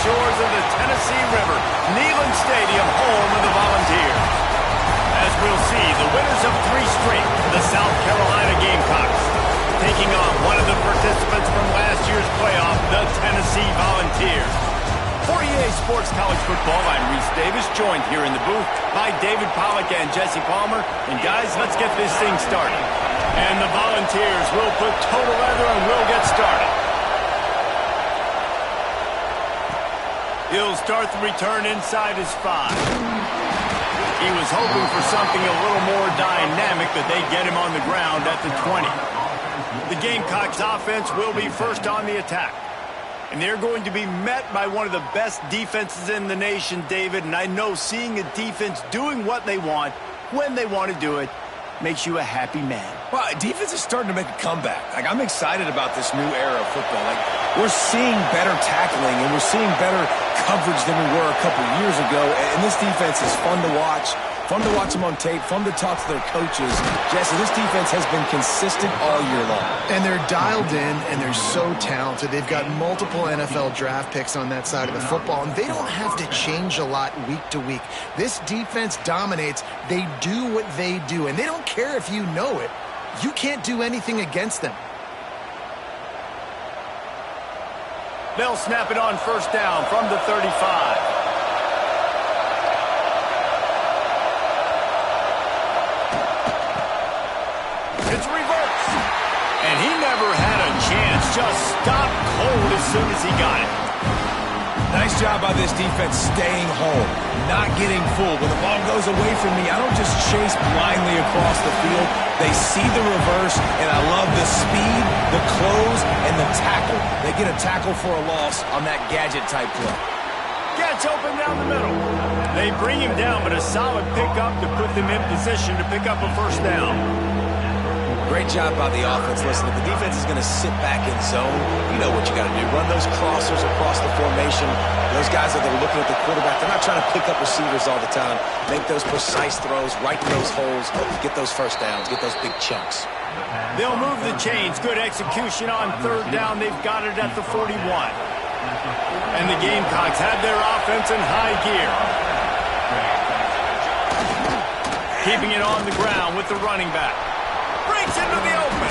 shores of the Tennessee River, Neyland Stadium, home of the Volunteers. As we'll see, the winners of 3 straight, the South Carolina Gamecocks, taking on one of the participants from last year's playoff, the Tennessee Volunteers. For EA Sports College Football, I'm Reese Davis, joined here in the booth by David Pollack and Jesse Palmer. And guys, let's get this thing started. And the Volunteers will put total leather and we'll get started. He'll start the return inside his 5. He was hoping for something a little more dynamic, but they get him on the ground at the 20. The Gamecocks offense will be first on the attack. And they're going to be met by one of the best defenses in the nation, David. And I know seeing a defense doing what they want when they want to do it, makes you a happy man. Well, defense is starting to make a comeback. Like, I'm excited about this new era of football. Like, we're seeing better tackling and we're seeing better coverage than we were a couple years ago. And this defense is fun to watch. Fun to watch them on tape, fun to talk to their coaches. Jesse, this defense has been consistent all year long. And they're dialed in, and they're so talented. They've got multiple NFL draft picks on that side of the football, and they don't have to change a lot week to week. This defense dominates. They do what they do, and they don't care if you know it. You can't do anything against them. They'll snap it on first down from the 35. It's reversed. And he never had a chance. Just stopped cold as soon as he got it. Nice job by this defense staying home, not getting fooled. When the ball goes away from me, I don't just chase blindly across the field. They see the reverse, and I love the speed, the close, and the tackle. They get a tackle for a loss on that gadget-type play. Gets open down the middle. They bring him down, but a solid pickup to put them in position to pick up a first down. Great job by the offense. Listen, if the defense is going to sit back in zone, you know what you got to do. Run those crossers across the formation. Those guys that are looking at the quarterback, they're not trying to pick up receivers all the time. Make those precise throws, right in those holes, get those first downs, get those big chunks. They'll move the chains. Good execution on third down. They've got it at the 41. And the Gamecocks have their offense in high gear. Keeping it on the ground with the running back. Breaks into the open.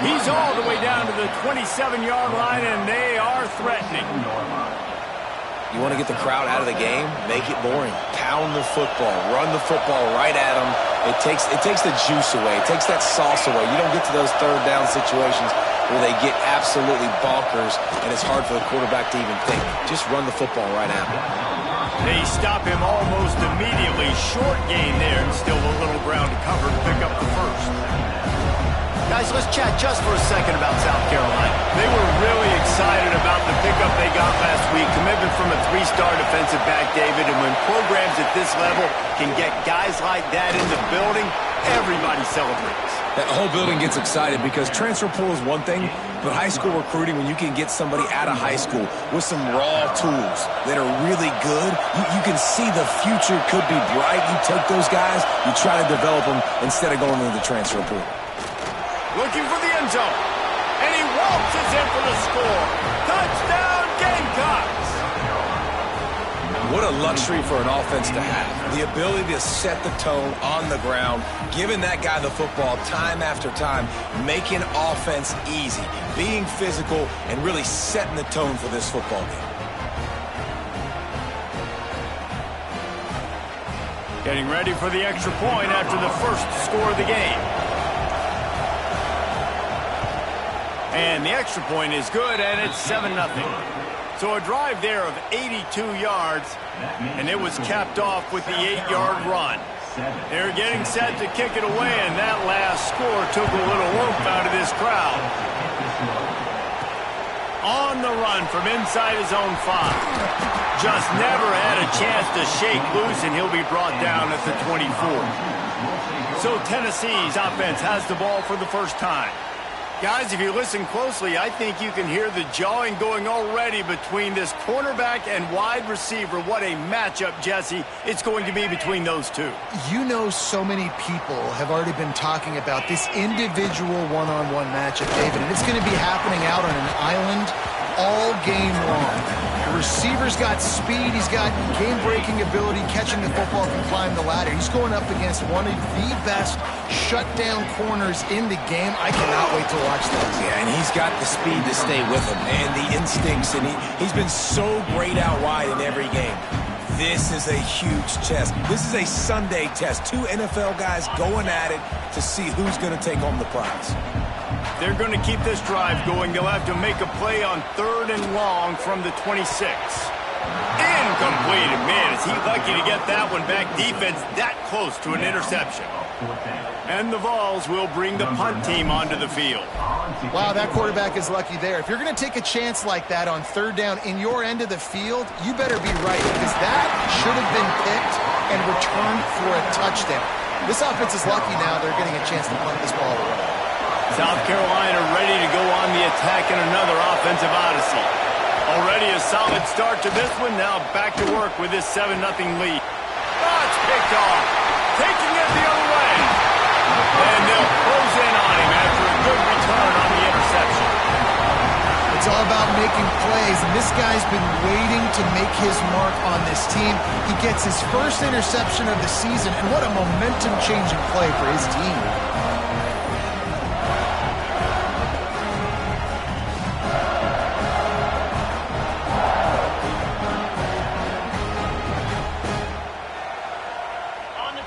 He's all the way down to the 27-yard line, and they are threatening. You want to get the crowd out of the game? Make it boring. Pound the football. Run the football right at them. It takes the juice away. It takes that sauce away. You don't get to those third down situations where they get absolutely bonkers, and it's hard for the quarterback to even think. Just run the football right at them. They stop him almost immediately. Short gain there, and still a little ground to cover to pick up the first. Guys, let's chat just for a second about South Carolina. They were really excited about the pickup they got last week. Commitment from a three-star defensive back, David. And when programs at this level can get guys like that in the building, everybody celebrates. That whole building gets excited because transfer pool is one thing, but high school recruiting, when you can get somebody out of high school with some raw tools that are really good, you can see the future could be bright. You take those guys, you try to develop them instead of going into the transfer pool. Looking for the end zone. And he waltzes in for the score. Touchdown, Gamecocks! What a luxury for an offense to have. The ability to set the tone on the ground, giving that guy the football time after time, making offense easy, being physical, and really setting the tone for this football game. Getting ready for the extra point after the first score of the game. And the extra point is good, and it's 7-0. So a drive there of 82 yards, and it was capped off with the 8-yard run. They're getting set to kick it away, and that last score took a little oomph out of this crowd. On the run from inside his own 5. Just never had a chance to shake loose, and he'll be brought down at the 24. So Tennessee's offense has the ball for the first time. Guys, if you listen closely, I think you can hear the jawing going already between this cornerback and wide receiver. What a matchup, Jesse, it's going to be between those two. You know, so many people have already been talking about this individual one-on-one matchup, David, and it's going to be happening out on an island all game long. The receiver's got speed, he's got game-breaking ability, catching the football, can climb the ladder. He's going up against one of the best shutdown corners in the game. I cannot wait to watch this. Yeah, and he's got the speed to stay with him and the instincts, and he's been so great out wide in every game. This is a huge test. This is a Sunday test. Two NFL guys going at it to see who's going to take home the prize. They're going to keep this drive going. They'll have to make a play on 3rd and long from the 26. Incomplete. And man, is he lucky to get that one back. Defense that close to an interception. And the Vols will bring the punt team onto the field. Wow, that quarterback is lucky there. If you're going to take a chance like that on 3rd down in your end of the field, you better be right, because that should have been picked and returned for a touchdown. This offense is lucky now they're getting a chance to punt this ball away. South Carolina ready to go on the attack in another offensive odyssey. Already a solid start to this one. Now back to work with this 7-0 lead. Oh, it's picked off. Taking it the other way. And they'll close in on him after a good return on the interception. It's all about making plays, and this guy's been waiting to make his mark on this team. He gets his first interception of the season, and what a momentum-changing play for his team.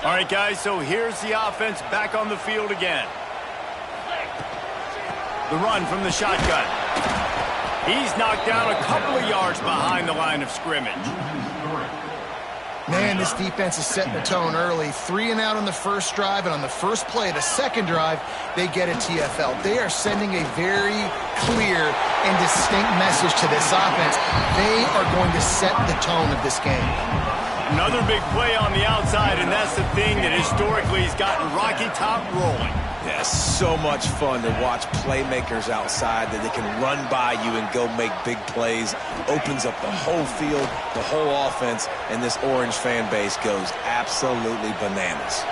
All right, guys, so here's the offense back on the field again. The run from the shotgun. He's knocked down a couple of yards behind the line of scrimmage. Man, this defense is setting the tone early. 3 and out on the first drive, and on the first play of the second drive, they get a TFL. They are sending a very clear and distinct message to this offense. They are going to set the tone of this game. Another big play on the outside, and that's the thing that historically has gotten Rocky Top rolling. Yeah, so much fun to watch playmakers outside that they can run by you and go make big plays. Opens up the whole field, the whole offense, and this Orange fan base goes absolutely bananas.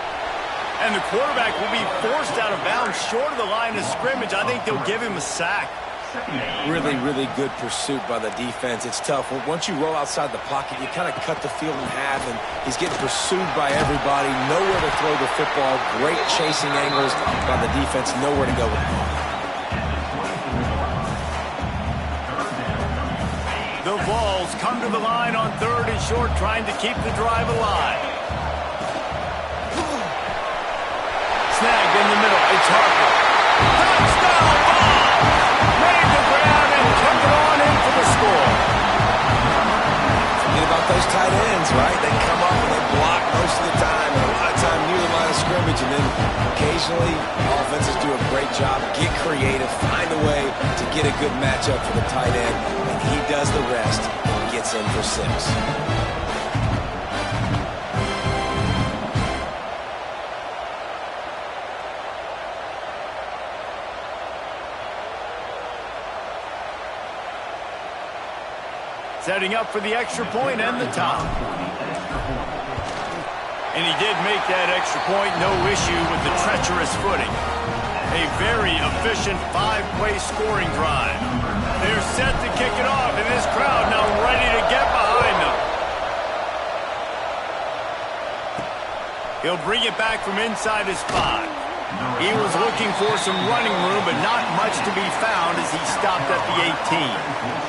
And the quarterback will be forced out of bounds short of the line of scrimmage. I think they'll give him a sack. Really, really good pursuit by the defense. It's tough. Once you roll outside the pocket, you kind of cut the field in half, and he's getting pursued by everybody. Nowhere to throw the football. Great chasing angles by the defense. Nowhere to go with the ball. The Vols come to the line on 3rd and short, trying to keep the drive alive. Snagged in the middle. It's Harper. Touchdown ball! Made the grab and took it on in for the score. Forget about those tight ends, right? They come up and they block most of the time, and a lot of time near the line of scrimmage, and then occasionally offenses do a great job, get creative, find a way to get a good matchup for the tight end, and he does the rest and gets in for 6. Setting up for the extra point and the top. And he did make that extra point, no issue with the treacherous footing. A very efficient 5-play scoring drive. They're set to kick it off, and this crowd now ready to get behind them. He'll bring it back from inside his 5. He was looking for some running room, but not much to be found as he stopped at the 18.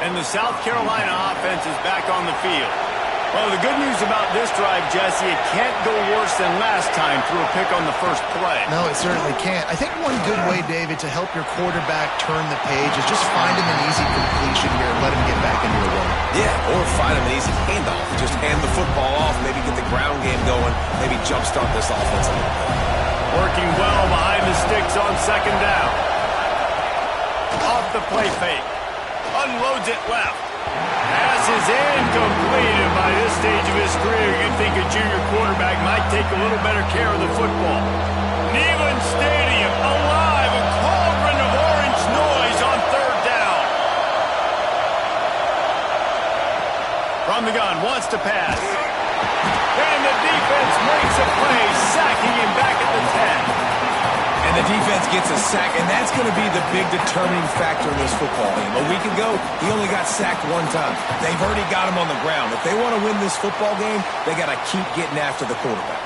And the South Carolina offense is back on the field. Well, the good news about this drive, Jesse, it can't go worse than last time through a pick on the first play. No, it certainly can't. I think one good way, David, to help your quarterback turn the page is just find him an easy completion here and let him get back into the run. Yeah, or find him an easy handoff. Just hand the football off, maybe get the ground game going, maybe jumpstart this offense a little bit. Working well behind the sticks on 2nd down. Off the play fake. Unloads it left. Pass is incomplete, and by this stage of his career, you'd think a junior quarterback might take a little better care of the football. Neyland Stadium alive, a cauldron of orange noise on 3rd down. From the gun, wants to pass. And the defense makes a play, sacking him back at the 10. And the defense gets a sack, and that's going to be the big determining factor in this football game. A week ago, he only got sacked 1 time. They've already got him on the ground. If they want to win this football game, they got to keep getting after the quarterback.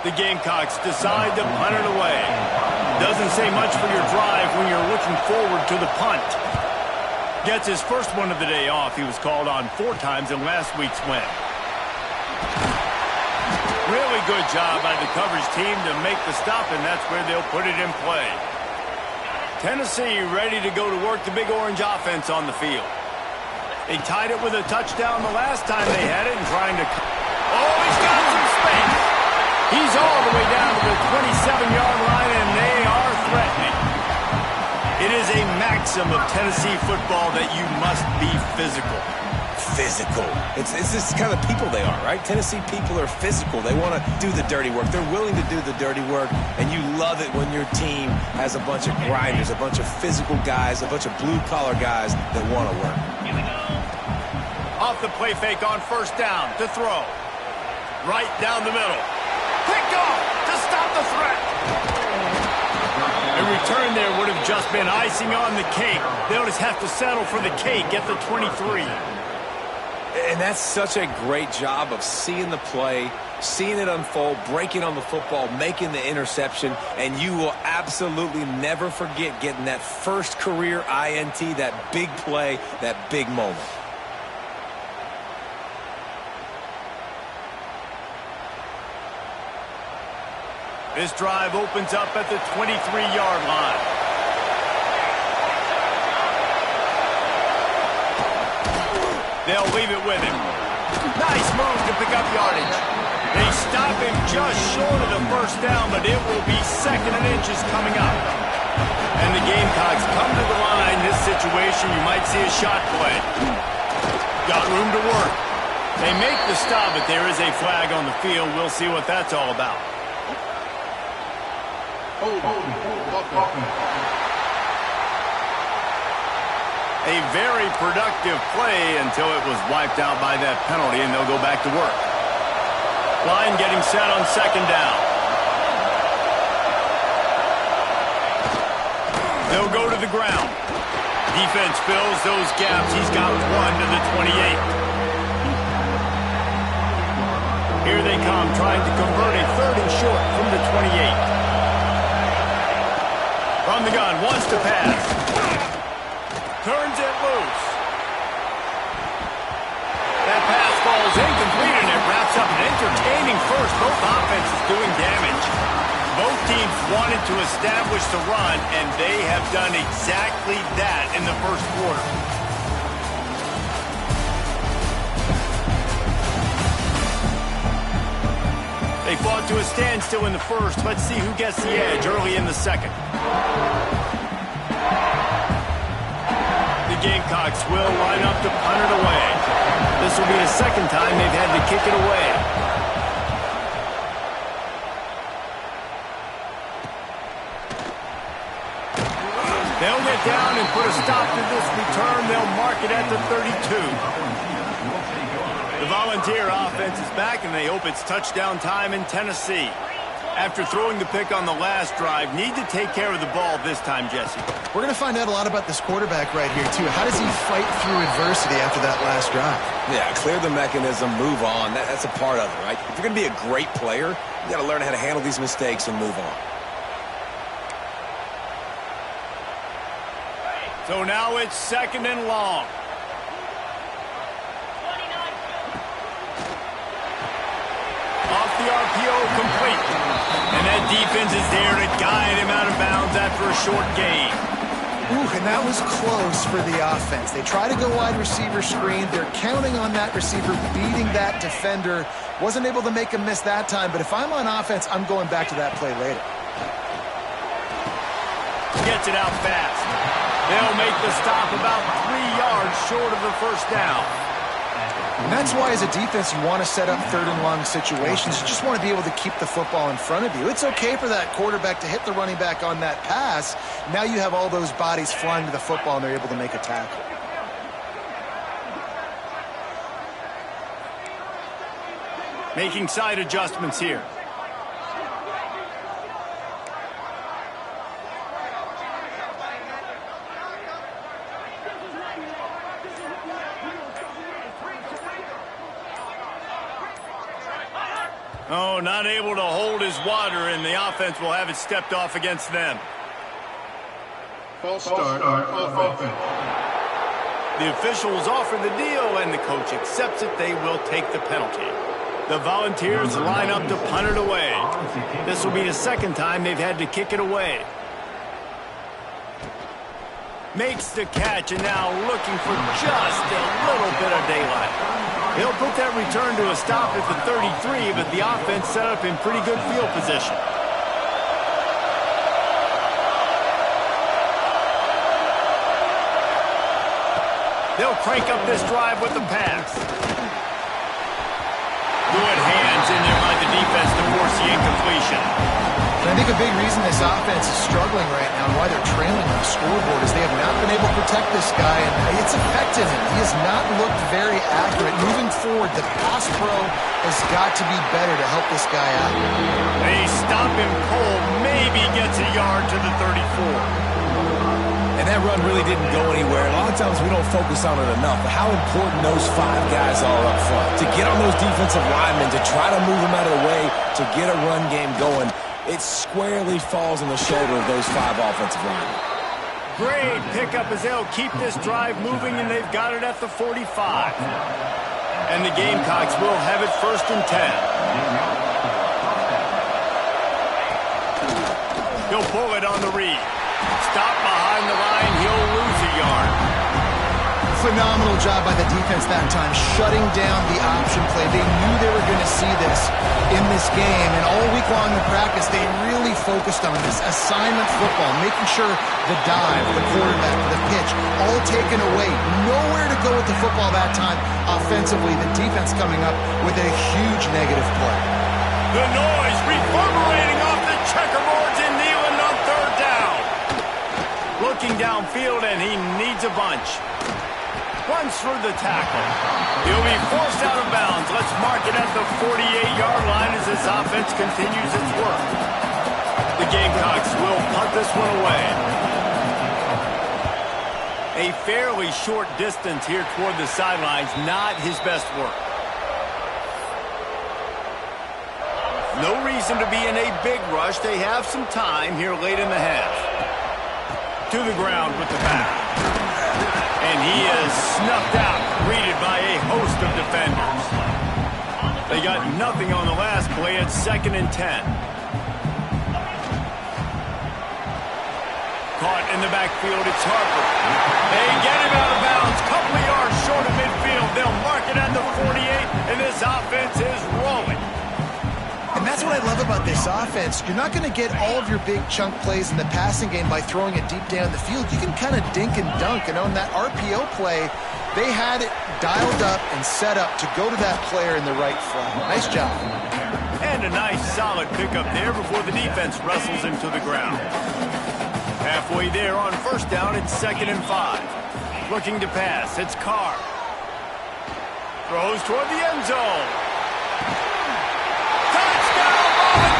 The Gamecocks decide to punt it away. Doesn't say much for your drive when you're looking forward to the punt. Gets his first one of the day off. He was called on 4 times in last week's win. Really good job by the coverage team to make the stop, and that's where they'll put it in play. Tennessee ready to go to work the Big Orange offense on the field. They tied it with a touchdown the last time they had it and trying to... Oh, he's got some space. He's all the way down to the 27-yard line, and they are threatening. It is a maxim of Tennessee football that you must be physical. physical. It's this kind of people they are, right? Tennessee people are physical. They want to do the dirty work. They're willing to do the dirty work, and you love it when your team has a bunch of grinders, a bunch of physical guys, a bunch of blue-collar guys that want to work. Off the play fake on first down to throw. Right down the middle. Picked off to stop the threat. A return there would have just been icing on the cake. They'll just have to settle for the cake at the 23. And that's such a great job of seeing the play, seeing it unfold, breaking on the football, making the interception, and you will absolutely never forget getting that first career INT, that big play, that big moment. This drive opens up at the 23-yard line. They'll leave it with him. Nice move to pick up yardage. They stop him just short of the first down, but it will be second and inches coming up. And the Gamecocks come to the line. This situation, you might see a shot play. Got room to work. They make the stop, but there is a flag on the field. We'll see what that's all about. A very productive play until it was wiped out by that penalty, and they'll go back to work. Line getting set on second down. They'll go to the ground. Defense fills those gaps. He's got one to the 28. Here they come, trying to convert a third and short from the 28. From the gun, wants to pass. Turns it loose. That pass falls incomplete, and it wraps up an entertaining first. Both offenses doing damage. Both teams wanted to establish the run, and they have done exactly that in the first quarter. They fought to a standstill in the first. Let's see who gets the edge early in the second. The Gamecocks will line up to punt it away. This will be the second time they've had to kick it away. They'll get down and put a stop to this return. They'll mark it at the 32. The Volunteer offense is back, and they hope it's touchdown time in Tennessee. After throwing the pick on the last drive, need to take care of the ball this time, Jesse. We're going to find out a lot about this quarterback right here, too. How does he fight through adversity after that last drive? Yeah, clear the mechanism, move on. That's a part of it, right? If you're going to be a great player, you got to learn how to handle these mistakes and move on. So now it's second and long. Off the RPO, complete. And that defense is there to guide him out of bounds after a short gain. Ooh, and that was close for the offense. They try to go wide receiver screen. They're counting on that receiver beating that defender. Wasn't able to make him miss that time, but if I'm on offense, I'm going back to that play later. Gets it out fast. They'll make the stop about 3 yards short of the first down. And that's why, as a defense, you want to set up third and long situations. You just want to be able to keep the football in front of you. It's okay for that quarterback to hit the running back on that pass. Now you have all those bodies flying to the football, and they're able to make a tackle. Making side adjustments here. Oh, not able to hold his water, and the offense will have it stepped off against them. False start on offense. The officials offer the deal, and the coach accepts it. They will take the penalty. The Volunteers line up to punt it away. This will be the second time they've had to kick it away. Makes the catch, and now looking for just a little bit of daylight. He'll put that return to a stop at the 33, but the offense set up in pretty good field position. They'll crank up this drive with the pass. Good hands in there by the defense to force the incompletion. And I think a big reason this offense is struggling right now and why they're trailing on the scoreboard is they have not been able to protect this guy, and it's affected him. He has not looked very accurate. Moving forward, the pass pro has got to be better to help this guy out. A stop him cold, maybe gets a yard to the 34. And that run really didn't go anywhere. A lot of times we don't focus on it enough, but how important those 5 guys are up front. To get on those defensive linemen, to try to move them out of the way, to get a run game going, it squarely falls on the shoulder of those 5 offensive linemen. Great pickup as they'll keep this drive moving, and they've got it at the 45. And the Gamecocks will have it 1st and 10. He'll pull it on the read. Stop behind the line. He'll lose a yard. Phenomenal job by the defense that time, shutting down the option play. They knew they were going to see this in this game, and all week long in practice, they really focused on this assignment football, making sure the dive, the quarterback, the pitch, all taken away. Nowhere to go with the football that time offensively. The defense coming up with a huge negative play. The noise reverberating off the checkerboards in Neyland on 3rd down. Looking downfield, and he needs a bunch. Runs through the tackle. He'll be forced out of bounds. Let's mark it at the 48-yard line as this offense continues its work. The Gamecocks will punt this one away. A fairly short distance here toward the sidelines, not his best work. No reason to be in a big rush. They have some time here late in the half. To the ground with the pass. And he is snuffed out, greeted by a host of defenders. They got nothing on the last play at 2nd and 10. Caught in the backfield, it's Harper. They get him out of bounds, couple of yards short of midfield. They'll mark it at the 48, and this offense is rolling. And that's what I love about this offense. You're not going to get all of your big chunk plays in the passing game by throwing it deep down the field. You can kind of dink and dunk. And on that RPO play, they had it dialed up and set up to go to that player in the right flat. Nice job. And a nice solid pickup there before the defense wrestles him to the ground. Halfway there on 1st down, it's 2nd and 5. Looking to pass, it's Carr. Throws toward the end zone.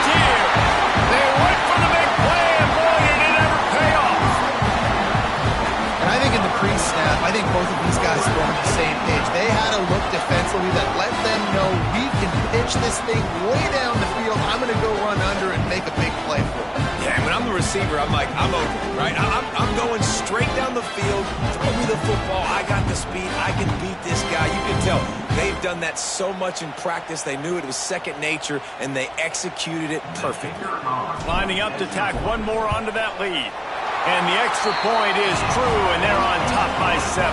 They went for the big play, and boy, did it ever pay off. And I think in the pre-snap, I think both of these guys were on the same page. They had a look defensively that let them know we can pitch this thing way down the field. I'm going to go run under and make a big play for it. Yeah, when I'm the receiver, I'm like, I'm open, right? I'm going straight down the field. Throw me the football. I got the speed. I can beat this guy. You can tell they've done that so much in practice. They knew it was second nature, and they executed it perfectly. Lining up to tack one more onto that lead. And the extra point is true, and they're on top by 7.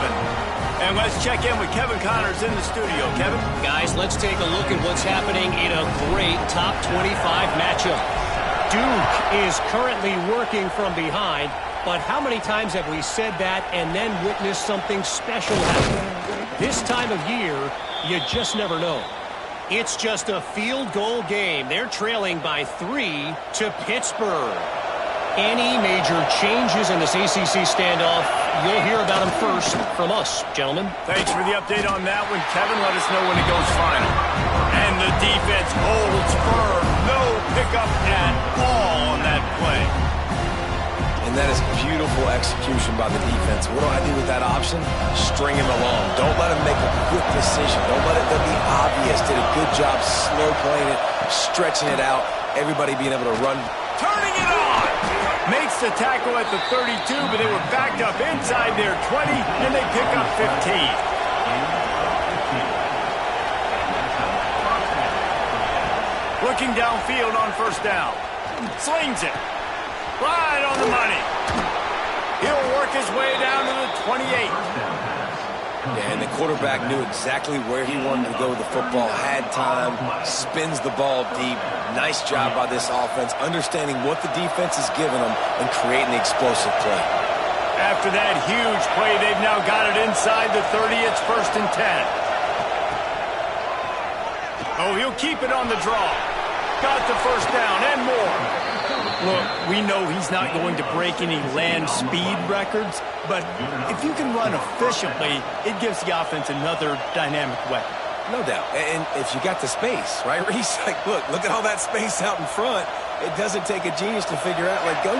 And let's check in with Kevin Connors in the studio. Kevin? Guys, let's take a look at what's happening in a great top 25 matchup. Duke is currently working from behind, but how many times have we said that and then witnessed something special happen? This time of year, you just never know. It's just a field goal game. They're trailing by 3 to Pittsburgh. Any major changes in this ACC standoff, you'll hear about them first from us, gentlemen. Thanks for the update on that one, Kevin. Let us know when it goes final. And the defense holds firm. No pickup at all on that play. And that is beautiful execution by the defense. What do I do with that option? String him along. Don't let him make a quick decision. Don't let it be obvious. Did a good job slow playing it, stretching it out, everybody being able to run. Turning it on! Makes the tackle at the 32, but they were backed up inside their 20, and they pick up 15. Looking downfield on 1st down. Slings it. Right on the money. He'll work his way down to the 28. Yeah, and the quarterback knew exactly where he wanted to go with the football, had time, spins the ball deep. Nice job by this offense, understanding what the defense is giving them and creating the explosive play. After that huge play, they've now got it inside the 30. It's 1st and 10. Oh, he'll keep it on the draw. Got the first down and more. Look, we know he's not going to break any land speed records, but if you can run efficiently, it gives the offense another dynamic weapon. No doubt. And if you got the space, right, Reese? Like, look at all that space out in front. It doesn't take a genius to figure out, like, go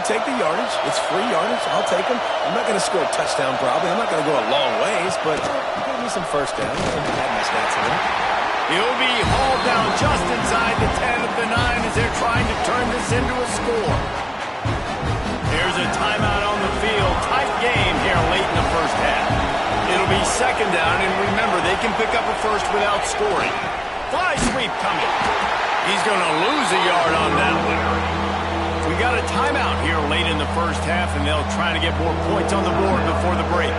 take the yardage. It's free yardage. I'll take them. I'm not going to score a touchdown probably. I'm not going to go a long ways, but give me some first down. Add my stats in it. He'll be hauled down just inside the 10 of the 9 as they're trying to turn this into a score. There's a timeout on the field. Tight game here late in the first half. It'll be 2nd down, and remember, they can pick up a first without scoring. Fly sweep coming. He's going to lose a yard on that one. We got a timeout here late in the first half, and they'll try to get more points on the board before the break.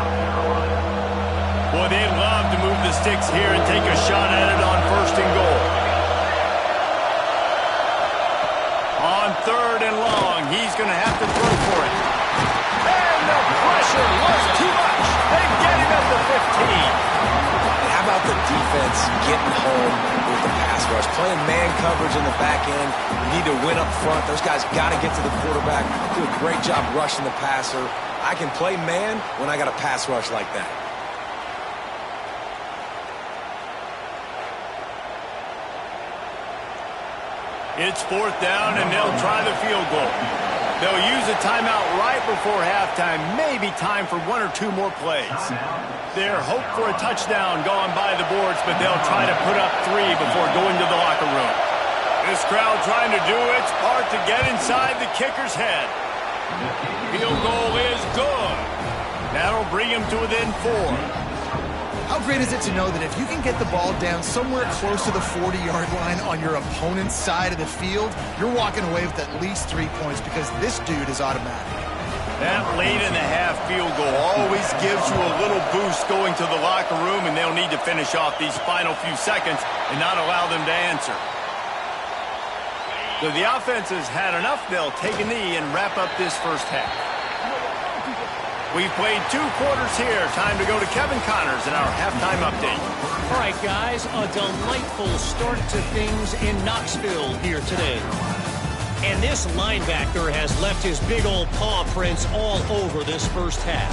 Boy, they'd love to move the sticks here and take a shot at it on 1st and goal. On 3rd and long, he's going to have to throw for it. And the pressure was too much. They get him at the 15. How about the defense getting home with the pass rush? Playing man coverage in the back end. You need to win up front. Those guys got to get to the quarterback. Do a great job rushing the passer. I can play man when I got a pass rush like that. It's 4th down, and they'll try the field goal. They'll use a timeout right before halftime. Maybe time for 1 or 2 more plays. They're hope for a touchdown going by the boards, but they'll try to put up 3 before going to the locker room. This crowd trying to do its part to get inside the kicker's head. Field goal is good. That'll bring him to within 4. How great is it to know that if you can get the ball down somewhere close to the 40-yard line on your opponent's side of the field, you're walking away with at least 3 points because this dude is automatic. That late in the half field goal always gives you a little boost going to the locker room, and they'll need to finish off these final few seconds and not allow them to answer. So the offense has had enough. They'll take a knee and wrap up this first half. We've played 2 quarters here. Time to go to Kevin Connors in our halftime update. All right, guys, a delightful start to things in Knoxville here today. And this linebacker has left his big old paw prints all over this first half.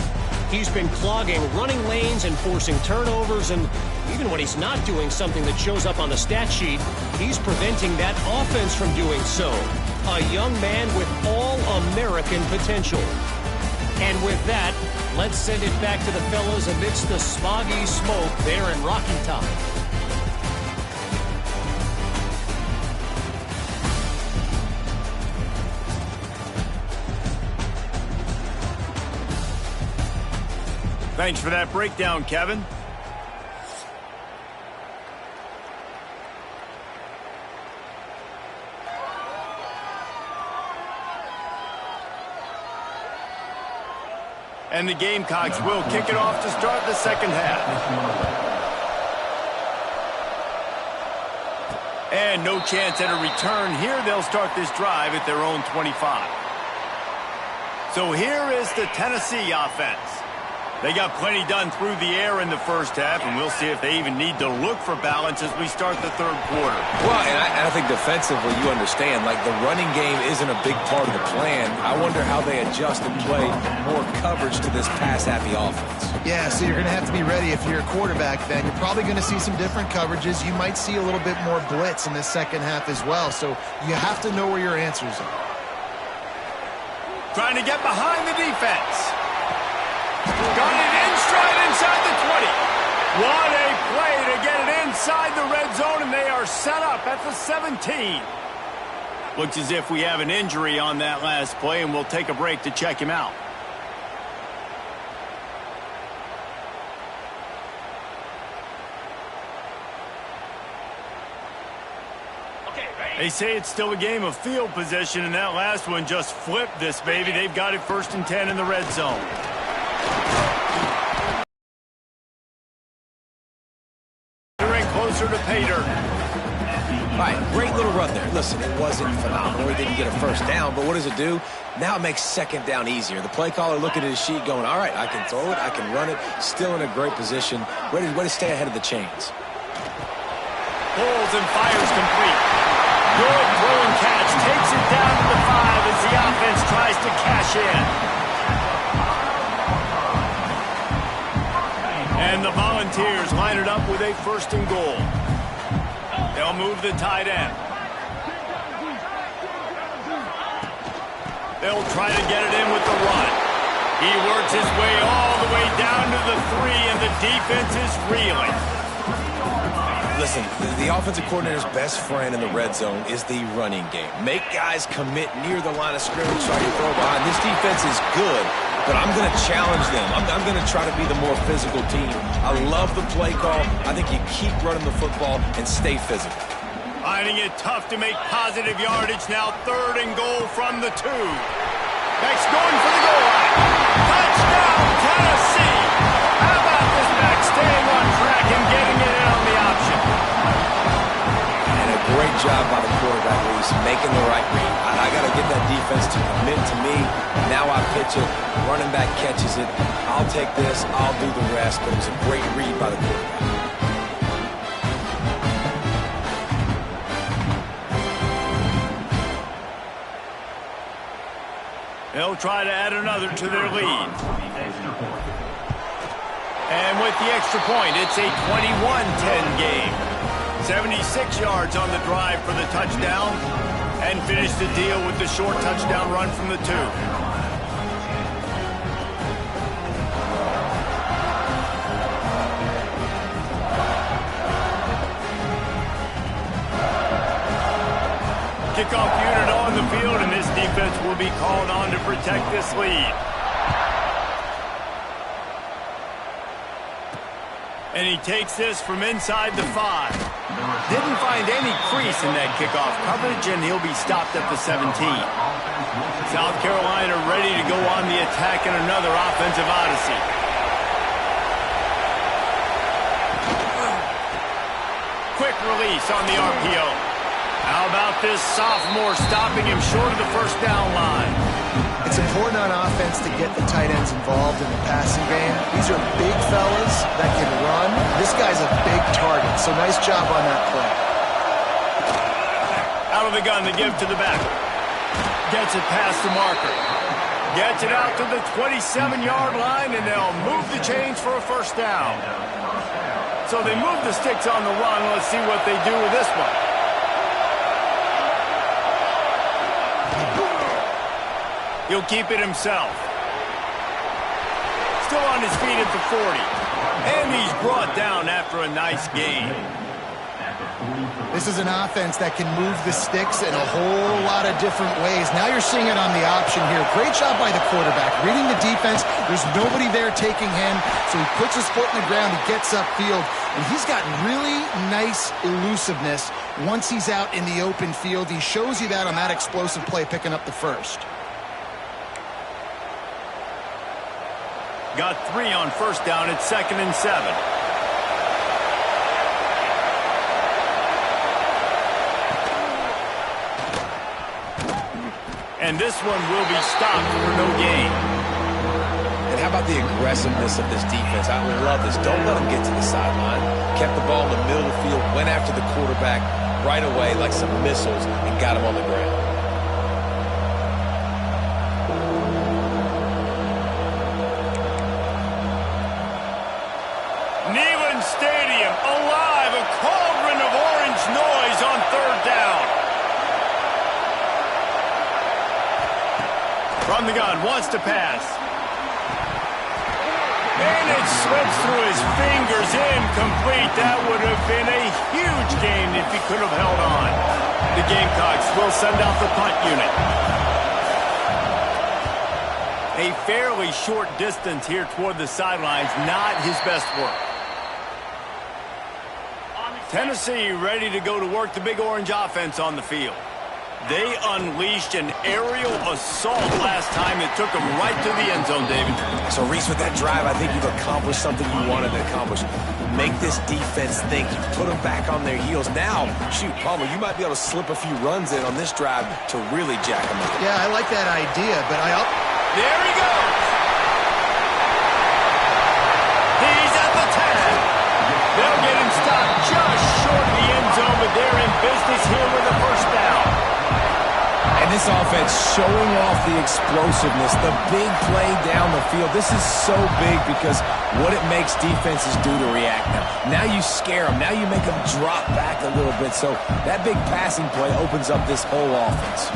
He's been clogging running lanes and forcing turnovers, and even when he's not doing something that shows up on the stat sheet, he's preventing that offense from doing so. A young man with all-American potential. And with that, let's send it back to the fellas amidst the smoggy smoke there in Rocky Top. Thanks for that breakdown, Kevin. And the Gamecocks will kick it off to start the second half. And no chance at a return here. They'll start this drive at their own 25. So here is the Tennessee offense. They got plenty done through the air in the first half, and we'll see if they even need to look for balance as we start the third quarter. Well, and I think defensively, you understand, like the running game isn't a big part of the plan. I wonder how they adjust and play more coverage to this pass-happy offense. Yeah, so you're going to have to be ready if you're a quarterback then. You're probably going to see some different coverages. You might see a little bit more blitz in the second half as well, so you have to know where your answers are. Trying to get behind the defense. Got it in stride inside the 20. What a play to get it inside the red zone, and they are set up at the 17. Looks as if we have an injury on that last play, and we'll take a break to check him out. They say it's still a game of field position, and that last one just flipped this baby. They've got it 1st and 10 in the red zone. They're in closer to Pater. All right, great little run there. Listen, it wasn't phenomenal. He didn't get a first down, but what does it do? Now it makes second down easier. The play caller looking at his sheet going, all right, I can throw it, I can run it, still in a great position, ready to stay ahead of the chains. Pulls and fires complete. Good throw and catch. Takes it down to the 5 as the offense tries to cash in. And the Volunteers line it up with a 1st and goal. They'll move the tight end. They'll try to get it in with the run. He works his way all the way down to the 3, and the defense is reeling. Listen, the offensive coordinator's best friend in the red zone is the running game. Make guys commit near the line of scrimmage, try to throw behind. This defense is good, but I'm going to challenge them. I'm going to try to be the more physical team. I love the play call. I think you keep running the football and stay physical. Finding it tough to make positive yardage now. 3rd and goal from the 2. Beck's going for the goal line. Touchdown, Tennessee! How about this back staying on track and getting it in on the option? And a great job by the quarterback, Reese, making the right read. I got to get that defense to commit to me. Now I pitch it. Running back catches it. I'll take this. I'll do the rest. But it was a great read by the quarterback. They'll try to add another to their lead. And with the extra point, it's a 21-10 game. 76 yards on the drive for the touchdown, and finish the deal with the short touchdown run from the 2. Kickoff unit on the field, and this defense will be called on to protect this lead. And he takes this from inside the 5. Didn't find any crease in that kickoff coverage, and he'll be stopped at the 17. South Carolina ready to go on the attack in another offensive odyssey. Quick release on the RPO. How about this sophomore stopping him short of the 1st down line? It's important on offense to get the tight ends involved in the passing game. These are big fellas that can run. This guy's a big target, so nice job on that play. Out of the gun to give to the back. Gets it past the marker. Gets it out to the 27-yard line, and they'll move the chains for a 1st down. So they move the sticks on the run. Let's see what they do with this one. He'll keep it himself. Still on his feet at the 40. And he's brought down after a nice gain. This is an offense that can move the sticks in a whole lot of different ways. Now you're seeing it on the option here. Great job by the quarterback. Reading the defense. There's nobody there taking him. So he puts his foot in the ground. He gets upfield. And he's got really nice elusiveness once he's out in the open field. He shows you that on that explosive play, picking up the 1st. Got 3 on 1st down at 2nd and 7. And this one will be stopped for no gain. And how about the aggressiveness of this defense? I love this. Don't let them get to the sideline. Kept the ball in the middle of the field, went after the quarterback right away like some missiles, and got him on the ground. Stadium alive, a cauldron of orange noise on 3rd down. From the gun, wants to pass. And it slips through his fingers, incomplete. That would have been a huge gain if he could have held on. The Gamecocks will send out the punt unit. A fairly short distance here toward the sidelines, not his best work. Tennessee ready to go to work the Big Orange offense on the field. They unleashed an aerial assault last time that took them right to the end zone, David. So, Reese, with that drive, I think you've accomplished something you wanted to accomplish. make this defense think. You put them back on their heels. Now, shoot, Palmer, you might be able to slip a few runs in on this drive to really jack them up. Yeah, I like that idea, but There he goes. He's at the 10. They'll get him stopped just short of the end zone, but they're in business here with a first down. And this offense showing off the explosiveness, the big play down the field. This is so big because what it makes defenses do to react now. Now you scare them. Now you make them drop back a little bit. So that big passing play opens up this whole offense.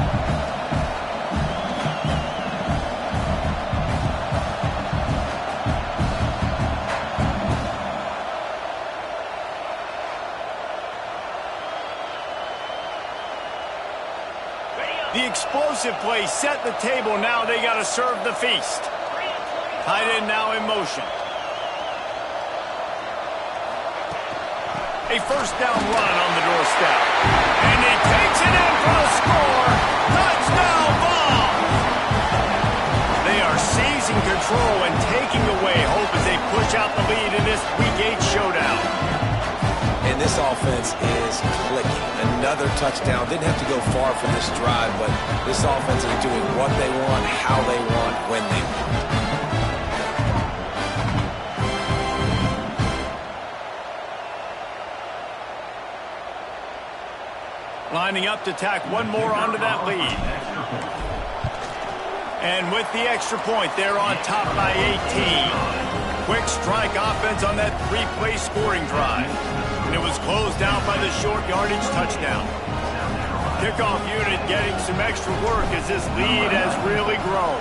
The explosive play set the table. Now they got to serve the feast. Tight end now in motion. A first down run on the doorstep. And he takes it in for the score. Touchdown ball. They are seizing control and taking away hope as they push out the lead in this Week 8 showdown. And this offense is clicking. Another touchdown. Didn't have to go far for this drive, but this offense is doing what they want, how they want, when they want. Lining up to tack one more onto that lead. And with the extra point, they're on top by 18. Quick strike offense on that three-play scoring drive. And it was closed out by the short yardage touchdown. Kickoff unit getting some extra work as this lead has really grown.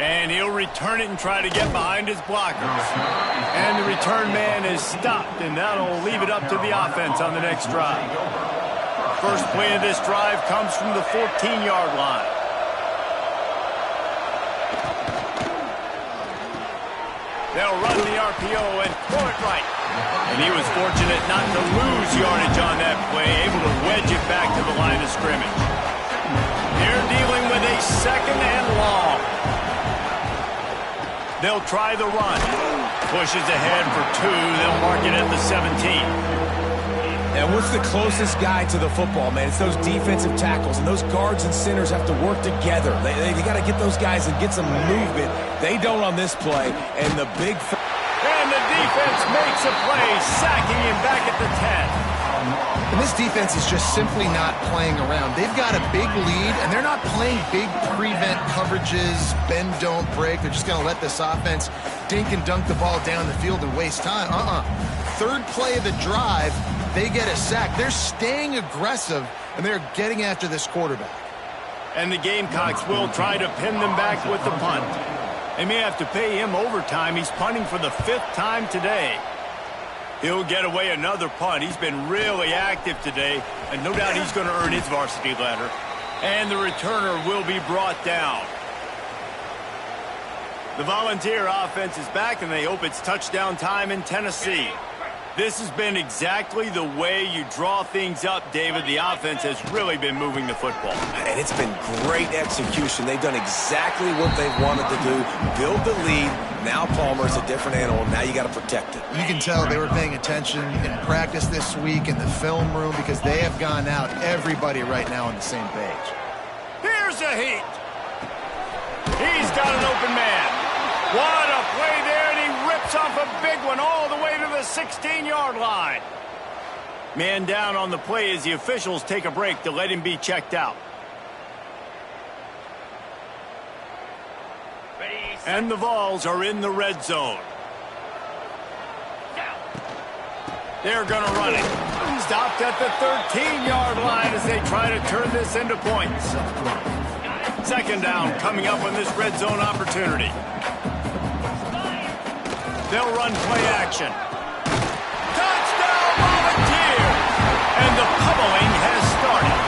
And he'll return it and try to get behind his blockers. And the return man is stopped, and that'll leave it up to the offense on the next drive. First play of this drive comes from the 14-yard line. They'll run the RPO and throw it right. And he was fortunate not to lose yardage on that play, able to wedge it back to the line of scrimmage. They're dealing with a second and long. They'll try the run. Pushes ahead for 2. They'll mark it at the 17. And what's the closest guy to the football, man? It's those defensive tackles, and those guards and centers have to work together. They got to get those guys and get some movement. They don't on this play, and the big... And the defense makes a play, sacking him back at the 10. And this defense is just simply not playing around. They've got a big lead, and they're not playing big prevent coverages, bend, don't break. They're just going to let this offense dink and dunk the ball down the field and waste time. Third play of the drive, they get a sack. They're staying aggressive, and they're getting after this quarterback. And the Gamecocks will try to pin them back with the punt. They may have to pay him overtime. He's punting for the 5th time today. He'll get away another punt. He's been really active today, and no doubt he's going to earn his varsity letter. And the returner will be brought down. The Volunteer offense is back, and they hope it's touchdown time in Tennessee. This has been exactly the way you draw things up, David. The offense has really been moving the football. And it's been great execution. They've done exactly what they've wanted to do. Build the lead. Now Palmer's a different animal. Now you got to protect it. You can tell they were paying attention in practice this week in the film room because they have gone out, everybody right now on the same page. Here's a heat. He's got an open man. What a play there, and he rips off a big one all the way to the 16-yard line. Man down on the play as the officials take a break to let him be checked out. And the Vols are in the red zone. They're going to run it. Stopped at the 13-yard line as they try to turn this into points. Second down coming up on this red zone opportunity. They'll run play action. Touchdown Volunteer! And the pummeling has started.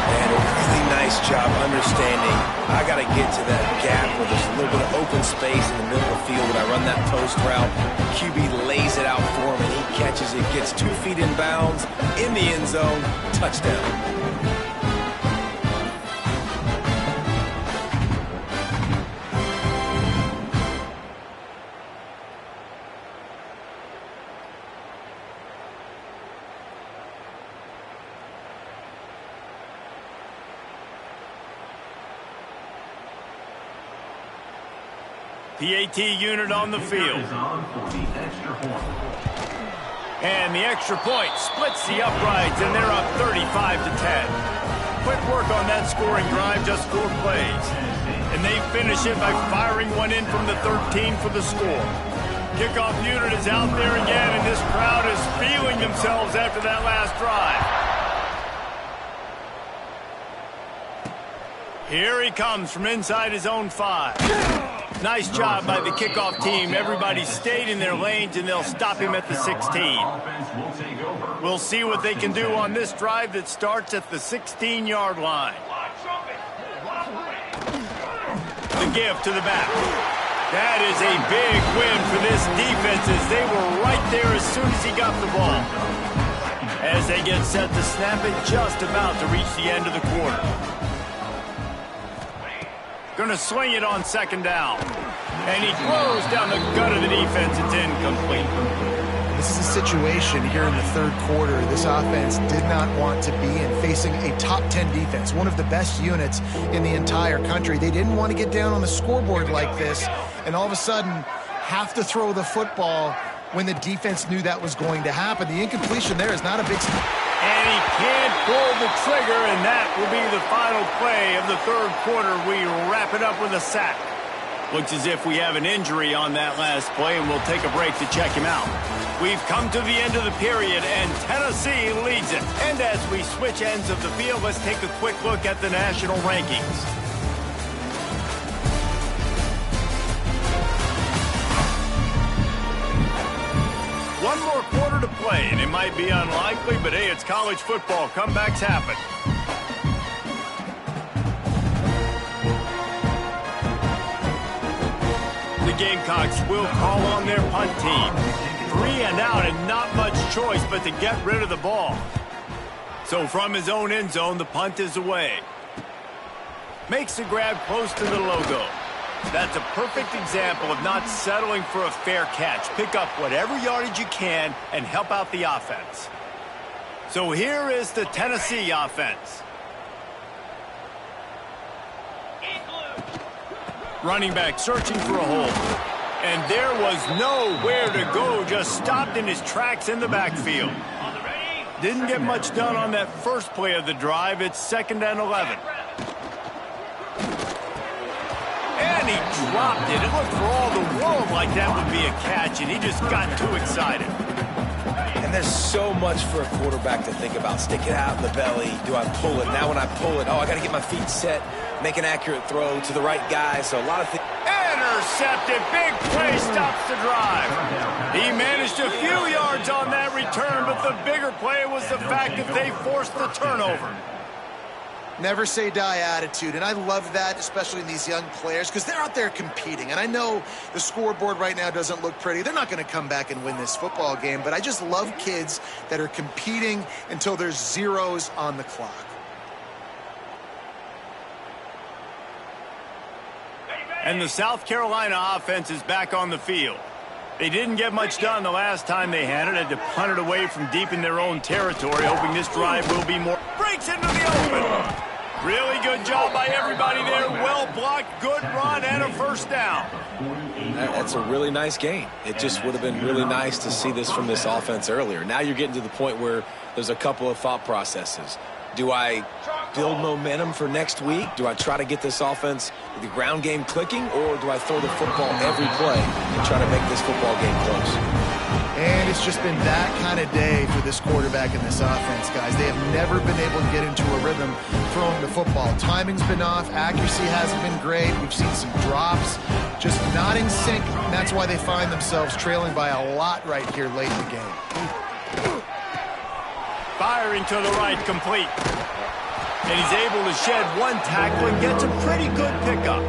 And a really nice job understanding. I got to get to that gap where there's a little bit of open space in the middle of the field when I run that post route. QB lays it out for him, and he catches it, gets 2 feet in bounds, in the end zone, touchdown. PAT unit on the field. And the extra point splits the uprights, and they're up 35-10. Quick work on that scoring drive, just 4 plays. And they finish it by firing one in from the 13 for the score. Kickoff unit is out there again, and this crowd is feeling themselves after that last drive. Here he comes from inside his own 5. Nice job by the kickoff team. Everybody stayed in their lanes, and they'll stop him at the 16. We'll see what they can do on this drive that starts at the 16-yard line. The give to the back. That is a big win for this defense, as they were right there as soon as he got the ball. As they get set to snap it, just about to reach the end of the quarter. Going to swing it on 2nd down. And he throws down the gut of the defense. It's incomplete. This is a situation here in the 3rd quarter this offense did not want to be in, facing a top 10 defense, one of the best units in the entire country. They didn't want to get down on the scoreboard like this, and all of a sudden have to throw the football when the defense knew that was going to happen. The incompletion there is not a big... And he can't pull the trigger, and that will be the final play of the 3rd quarter. We wrap it up with a sack. Looks as if we have an injury on that last play, and we'll take a break to check him out. We've come to the end of the period, and Tennessee leads it. And as we switch ends of the field, let's take a quick look at the national rankings. One more quarter to play, and it might be unlikely, but hey, it's college football. Comebacks happen. The Gamecocks will call on their punt team. 3 and out, and not much choice but to get rid of the ball. So from his own end zone, the punt is away. Makes the grab close to the logo. That's a perfect example of not settling for a fair catch. Pick up whatever yardage you can and help out the offense. So here is the Tennessee offense. Running back searching for a hole. And there was nowhere to go, just stopped in his tracks in the backfield. Didn't get much done on that first play of the drive. It's 2nd and 11. And he dropped it. It looked for all the world like that would be a catch, and he just got too excited. And there's so much for a quarterback to think about. Stick it out in the belly. Do I pull it? Now when I pull it, I got to get my feet set, make an accurate throw to the right guy. So a lot of things. Intercepted. Big play stops the drive. He managed a few yards on that return, but the bigger play was the fact that they forced the turnover. Never say die attitude, and I love that, especially in these young players, because they're out there competing. And I know the scoreboard right now doesn't look pretty. They're not going to come back and win this football game, but I just love kids that are competing until there's zeros on the clock. And the South Carolina offense is back on the field. They didn't get much done the last time they had it. Had to punt it away from deep in their own territory, hoping this drive will be more. Breaks into the open. Really good job by everybody there. Well blocked, good run, and a 1st down. That's a really nice game. It just would have been really nice to see this from this offense earlier. Now you're getting to the point where there's a couple of thought processes. Do I build momentum for next week? Do I try to get this offense, the ground game clicking, or do I throw the football every play and try to make this football game close? And it's just been that kind of day for this quarterback and this offense, guys. They have never been able to get into a rhythm throwing the football. Timing's been off. Accuracy hasn't been great. We've seen some drops, just not in sync. And that's why they find themselves trailing by a lot right here late in the game. Firing to the right, complete. And he's able to shed one tackle and gets a pretty good pickup.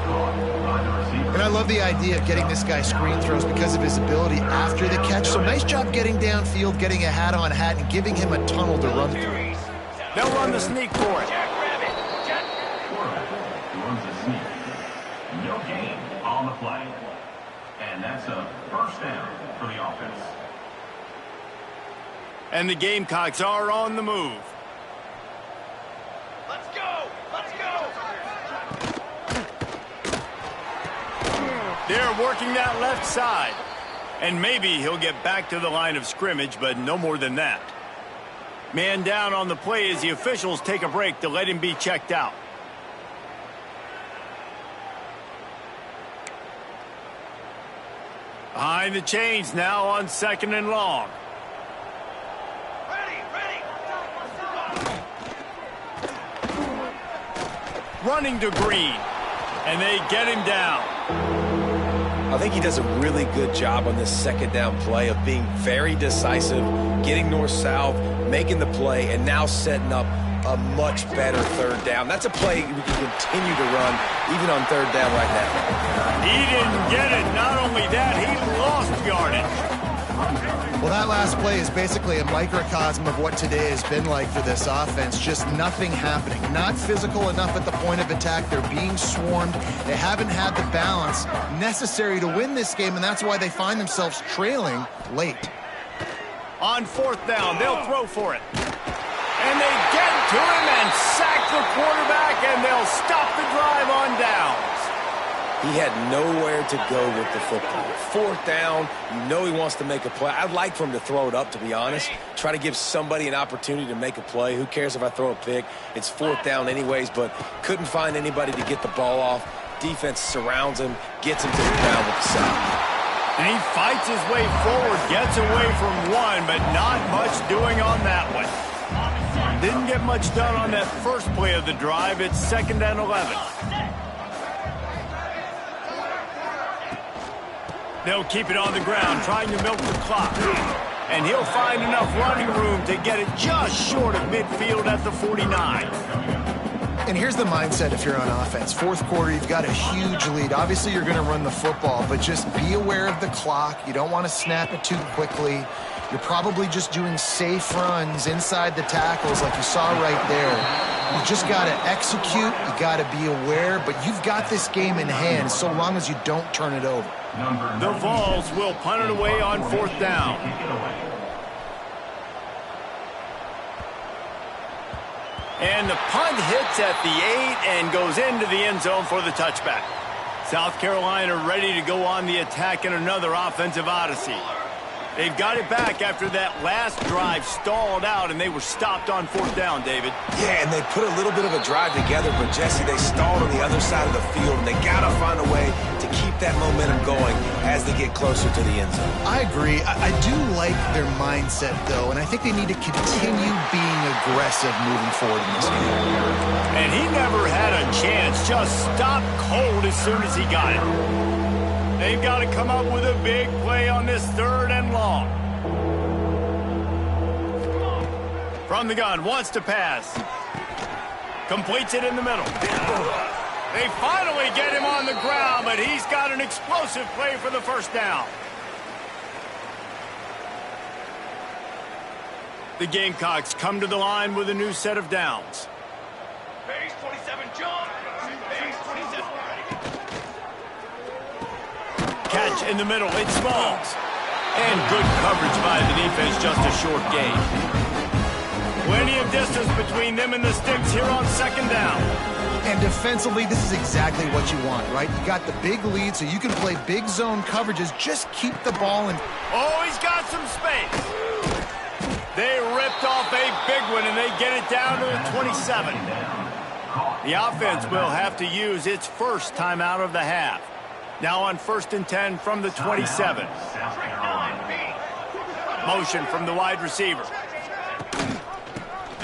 And I love the idea of getting this guy screen throws because of his ability after the catch. So nice job getting downfield, getting a hat-on-hat, and giving him a tunnel to run through. They'll run the sneak for it. Runs a sneak. No gain on the play. And that's a 1st down for the offense. And the Gamecocks are on the move. They're working that left side. And maybe he'll get back to the line of scrimmage, but no more than that. Man down on the play as the officials take a break to let him be checked out. Behind the chains now on 2nd and long. Running to Green, and they get him down. I think he does a really good job on this 2nd down play of being very decisive, getting north-south, making the play, and now setting up a much better 3rd down. That's a play we can continue to run even on 3rd down right now. He didn't get it. Not only that, he lost yardage. Well, that last play is basically a microcosm of what today has been like for this offense. Just nothing happening. Not physical enough at the point of attack. They're being swarmed. They haven't had the balance necessary to win this game, and that's why they find themselves trailing late. On 4th down, they'll throw for it. And they get to him and sack the quarterback, and they'll stop the drive on downs. He had nowhere to go with the football. 4th down, you know he wants to make a play. I'd like for him to throw it up, to be honest. Try to give somebody an opportunity to make a play. Who cares if I throw a pick? It's 4th down anyways, but couldn't find anybody to get the ball off. Defense surrounds him, gets him to the ground with the sack. And he fights his way forward, gets away from one, but not much doing on that one. Didn't get much done on that first play of the drive. It's 2nd and 11. They'll keep it on the ground, trying to milk the clock. And he'll find enough running room to get it just short of midfield at the 49. And here's the mindset if you're on offense. 4th quarter, you've got a huge lead. Obviously, you're going to run the football, but just be aware of the clock. You don't want to snap it too quickly. You're probably just doing safe runs inside the tackles like you saw right there. You just got to execute. You got to be aware, but you've got this game in hand so long as you don't turn it over. The Vols will punt it away on 4th down. And the punt hits at the 8 and goes into the end zone for the touchback. South Carolina ready to go on the attack in another offensive odyssey. They've got it back after that last drive stalled out, and they were stopped on 4th down, David. Yeah, and they put a little bit of a drive together, but, Jesse, they stalled on the other side of the field, and they got to find a way to keep that momentum going as they get closer to the end zone. I agree. I do like their mindset, though, and I think they need to continue being aggressive moving forward in this game. And he never had a chance, just stopped cold as soon as he got it. They've got to come up with a big play on this 3rd and long. From the gun, wants to pass. Completes it in the middle. They finally get him on the ground, but he's got an explosive play for the 1st down. The Gamecocks come to the line with a new set of downs. Base 27, John. Base 27. Catch in the middle, it's Smalls. And good coverage by the defense, just a short gain. Plenty of distance between them and the sticks here on 2nd down. And defensively, this is exactly what you want, right? You got the big lead, so you can play big zone coverages. Just keep the ball in. Oh, he's got some space. They ripped off a big one, and they get it down to the 27. The offense will have to use its first timeout of the half. Now on 1st and 10 from the 27. Motion from the wide receiver.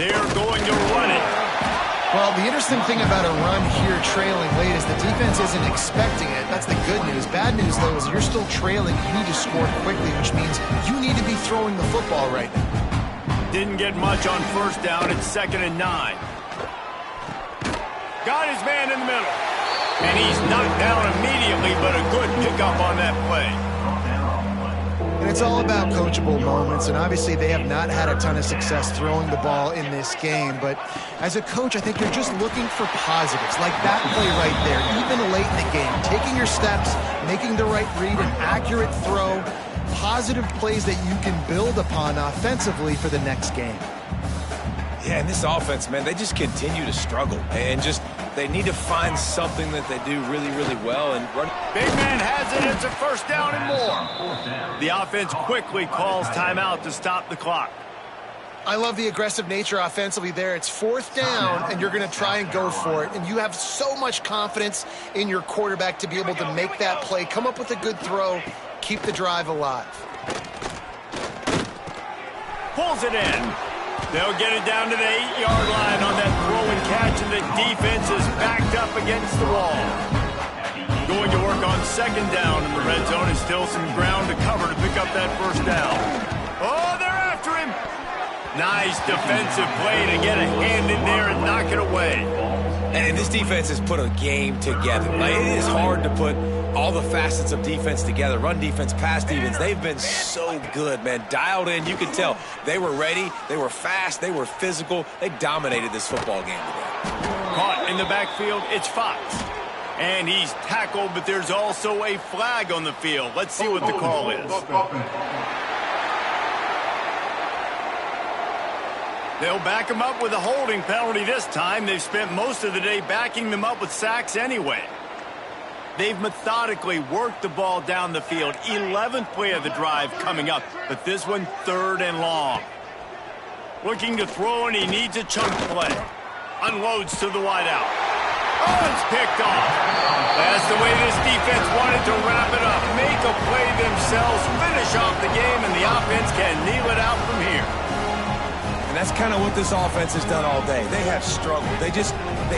They're going to run it. Well, the interesting thing about a run here trailing late is the defense isn't expecting it. That's the good news. Bad news, though, is you're still trailing. You need to score quickly, which means you need to be throwing the football right now. Didn't get much on 1st down. It's 2nd and 9. Got his man in the middle. And he's knocked down immediately, but a good pickup on that play. And it's all about coachable moments, and obviously they have not had a ton of success throwing the ball in this game. But as a coach, I think you're just looking for positives, like that play right there, even late in the game. Taking your steps, making the right read, an accurate throw, positive plays that you can build upon offensively for the next game. Yeah, and this offense, man, they just continue to struggle. And just They need to find something that they do really, really well and run. Big man has it. It's a first down and more. The offense quickly calls timeout to stop the clock. I love the aggressive nature offensively there. It's fourth down, and you're going to try and go for it. And you have so much confidence in your quarterback to be able to make that play, come up with a good throw, keep the drive alive. Pulls it in. They'll get it down to the 8-yard line on that throw and catch, and the defense is backed up against the wall. Going to work on second down in the red zone, and still some ground to cover to pick up that first down. Oh, they're after him. Nice defensive play to get a hand in there and knock it away. And this defense has put a game together. Like, it is hard to put all the facets of defense together. Run defense, pass defense. They've been so good, man. Dialed in. You could tell they were ready. They were fast. They were physical. They dominated this football game today. Caught in the backfield, it's Fox. And he's tackled, but there's also a flag on the field. Let's see what the call is. They'll back him up with a holding penalty this time. They've spent most of the day backing them up with sacks anyway. They've methodically worked the ball down the field. 11th play of the drive coming up, but this one third and long. Looking to throw, and he needs a chunk play. Unloads to the wideout. Oh, it's picked off. That's the way this defense wanted to wrap it up. Make a play themselves, finish off the game, and the offense can kneel it out from here. And that's kind of what this offense has done all day. They have struggled. They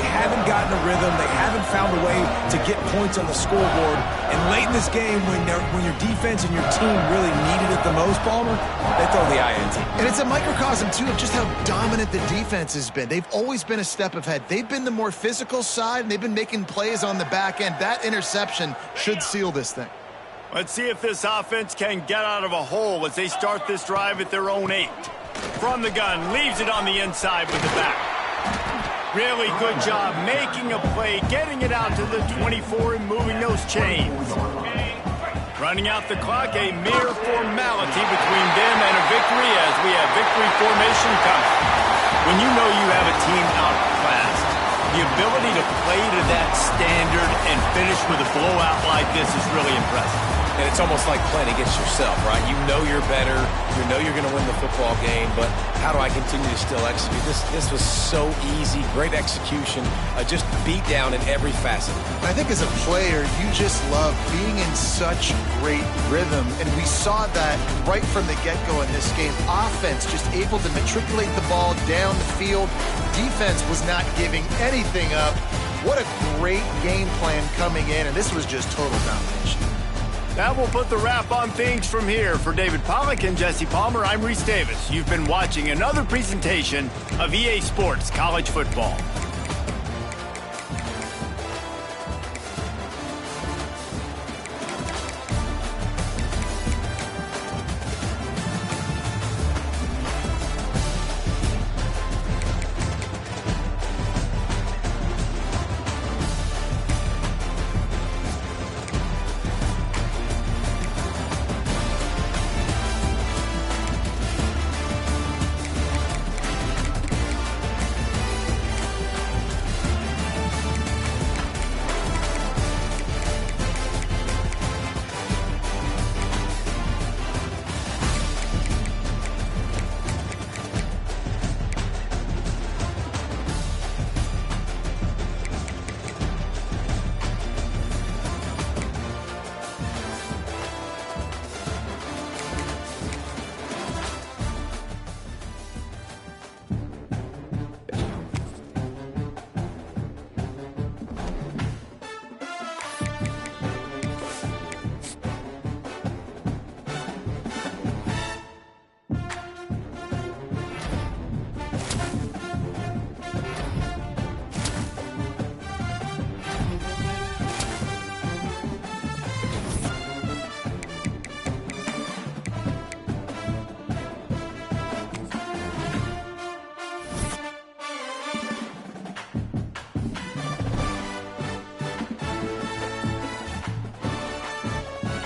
haven't gotten a rhythm. They haven't found a way to get points on the scoreboard. And late in this game, when your defense and your team really needed it the most, Palmer, they throw the INT. And it's a microcosm, too, of just how dominant the defense has been. They've always been a step ahead. They've been the more physical side, and they've been making plays on the back end. That interception should seal this thing. Let's see if this offense can get out of a hole as they start this drive at their own 8. From the gun, leaves it on the inside with the back. Really good job making a play, getting it out to the 24 and moving those chains. Running out the clock, a mere formality between them and a victory as we have victory formation coming. When you know you have a team outclassed, the ability to play to that standard and finish with a blowout like this is really impressive. And it's almost like playing against yourself, right? You know you're better. You know you're going to win the football game, but how do I continue to still execute? This was so easy. Great execution. Just beat down in every facet. I think as a player, you just love being in such great rhythm, and we saw that right from the get-go in this game. Offense just able to matriculate the ball down the field. Defense was not giving anything up. What a great game plan coming in, and this was just total domination. That will put the wrap on things from here. For David Pollack and Jesse Palmer, I'm Reese Davis. You've been watching another presentation of EA Sports College Football.